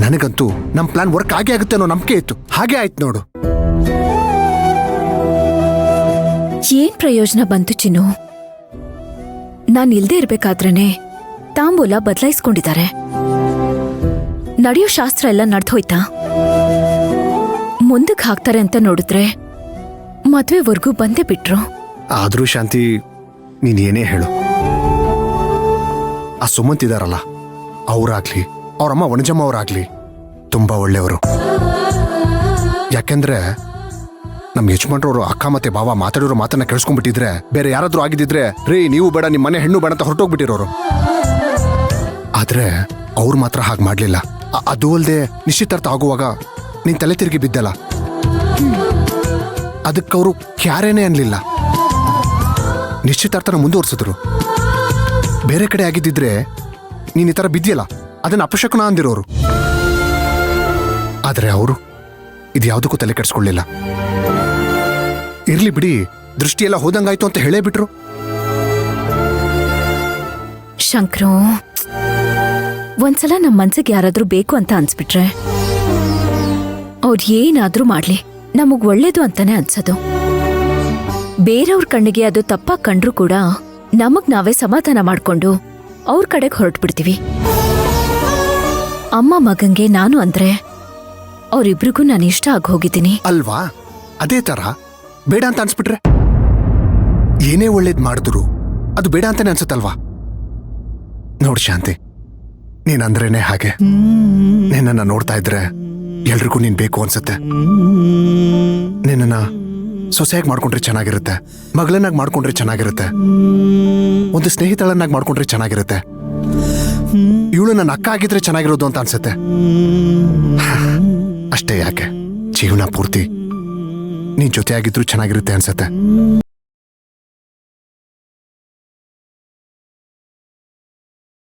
ನನಗಂತೂ ನಮ್ plan work ಆಗೇ ಆಗುತ್ತೆ ಅನ್ನೋ ನಂಬಿಕೆ ಇತ್ತು. ಹಾಗೆ ಆಯ್ತು ನೋಡು. ಏನ್ ಪ್ರಯೋಜನ ಬಂತು ಚಿನ್ನು? ನಾನ್ ಇಲ್ದೇ ಇರ್ಬೇಕಾದ್ರೇನೆ ತಾಂಬೂಲ ಬದಲಾಯಿಸ್ಕೊಂಡಿದ್ದಾರೆ. ನಡೆಯೋ ಶಾಸ್ತ್ರ ಎಲ್ಲ ನಡ್ದೋಯ್ತಾ? ಮುಂದಕ್ಕೆ ಹಾಕ್ತಾರೆ ಅಂತ ನೋಡಿದ್ರೆ ಮದ್ವೆವರೆಗೂ ಬಂದೇ ಬಿಟ್ರು. ಆದ್ರೂ ಶಾಂತಿ, ನೀನ್ ಏನೇ ಹೇಳು, ಆ ಸುಮಂತ್ ಇದಾರಲ್ಲ, ಅವ್ರಾಗ್ಲಿ ಅವ್ರಮ್ಮ ವನಜಮ್ಮ ಅವರಾಗ್ಲಿ ತುಂಬಾ ಒಳ್ಳೆಯವರು. ಯಾಕೆಂದ್ರೆ ನಮ್ ಯಜಮಾನ್ರವರು ಅಕ್ಕ ಮತ್ತೆ ಬಾವ ಮಾತಾಡೋರು ಮಾತನ್ನ ಕೇಳಿಸ್ಕೊಂಡ್ಬಿಟ್ಟಿದ್ರೆ, ಬೇರೆ ಯಾರಾದ್ರೂ ಆಗಿದ್ದಿದ್ರೆ ರೀ ನೀವು ಬೇಡ, ನಿಮ್ಮ ಮನೆ ಹೆಣ್ಣು ಬೇಡ ಅಂತ ಹೊರಟೋಗ್ಬಿಟ್ಟಿರೋರು. ಆದ್ರೆ ಅವ್ರು ಮಾತ್ರ ಹಾಗೆ ಮಾಡ್ಲಿಲ್ಲ. ಅದು ಅಲ್ಲದೆ ನಿಶ್ಚಿತಾರ್ಥ ಆಗುವಾಗ ನೀನ್ ತಲೆ ತಿರುಗಿ ಬಿದ್ದಲ್ಲ, ಅದಕ್ಕವರು ಕ್ಯಾರೇನೇ ಅನ್ಲಿಲ್ಲ. ನಿಶ್ಚಿತಾರ್ಥನ ಮುಂದುವರ್ಸಿದ್ರು. ಬೇರೆ ಕಡೆ ಆಗಿದ್ದಿದ್ರೆ ನೀನ್ ಈ ತರ ಬಿದ್ದಿಯಲ್ಲ, ಅದನ್ನ ಅಪಶಕನ ಅಂದಿರೋರು. ಆದ್ರೆ ಅವರು ಇದ್ಯಾವುದಕ್ಕೂ ತಲೆ ಕೆಡಿಸ್ಕೊಳ್ಳಿಲ್ಲ. ಇರ್ಲಿ ಬಿಡಿ, ದೃಷ್ಟಿಯೆಲ್ಲ ಹೋದಂಗಾಯ್ತು ಅಂತ ಹೇಳೇ ಬಿಟ್ರು. ಶಂಕ್ರು, ಒಂದ್ಸಲ ನಮ್ ಮನ್ಸಿಗೆ ಯಾರಾದ್ರೂ ಬೇಕು ಅಂತ ಅನ್ಸ್ಬಿಟ್ರೆ ಅವ್ರು ಏನಾದ್ರೂ ಮಾಡ್ಲಿ ನಮಗ್ ಒಳ್ಳೇದು ಅಂತಾನೆ ಅನ್ಸೋದು. ಬೇರೆಯವ್ರ ಕಣ್ಣಿಗೆ ಅದು ತಪ್ಪಾಗಿ ಕಂಡ್ರು ಕೂಡ ನಮಗ್ ನಾವೇ ಸಮಾಧಾನ ಮಾಡ್ಕೊಂಡು ಅವ್ರ ಕಡೆಗೆ ಹೊರಟ್ಬಿಡ್ತೀವಿ. ಅಮ್ಮ ಮಗಂಗೆ ನಾನು ಅಂದ್ರೆ ಅವ್ರಿಬ್ರಿಗೂ ನಾನು ಇಷ್ಟ ಆಗಿ ಹೋಗಿದ್ದೀನಿ ಅಲ್ವಾ? ಅದೇ ತರ ಬೇಡ ಅಂತ ಅನ್ಸ್ಬಿಟ್ರೆ ಏನೇ ಒಳ್ಳೇದ್ ಮಾಡಿದ್ರು ಅದು ಬೇಡ ಅಂತಾನೆ ಅನ್ಸುತ್ತಲ್ವಾ? ನೋಡ್ ಶಾಂತಿ, ನೀನಂದ್ರೇನೆ ಹಾಗೆ. ನಿನ್ನನ್ನ ನೋಡ್ತಾ ಇದ್ರೆ ಎಲ್ರಿಗೂ ನೀನ್ ಬೇಕು ಅನ್ಸುತ್ತೆ. ನಿನ್ನನ್ನ ಸೊಸೆಯಾಗಿ ಮಾಡ್ಕೊಂಡ್ರೆ ಚೆನ್ನಾಗಿರುತ್ತೆ, ಮಗಳನ್ನಾಗಿ ಮಾಡ್ಕೊಂಡ್ರೆ ಚೆನ್ನಾಗಿರುತ್ತೆ, ಒಂದು ಸ್ನೇಹಿತಳನ್ನಾಗಿ ಮಾಡ್ಕೊಂಡ್ರೆ ಚೆನ್ನಾಗಿರುತ್ತೆ, ಇವಳು ನನ್ನ ಅಕ್ಕ ಆಗಿದ್ರೆ ಚೆನ್ನಾಗಿರೋದು ಅಂತ ಅನ್ಸುತ್ತೆ. ಅಷ್ಟೇ ಯಾಕೆ, ಜೀವನ ಪೂರ್ತಿ ನೀನ್ ಜೊತೆ ಆಗಿದ್ರು ಚೆನ್ನಾಗಿರುತ್ತೆ ಅನ್ಸುತ್ತೆ.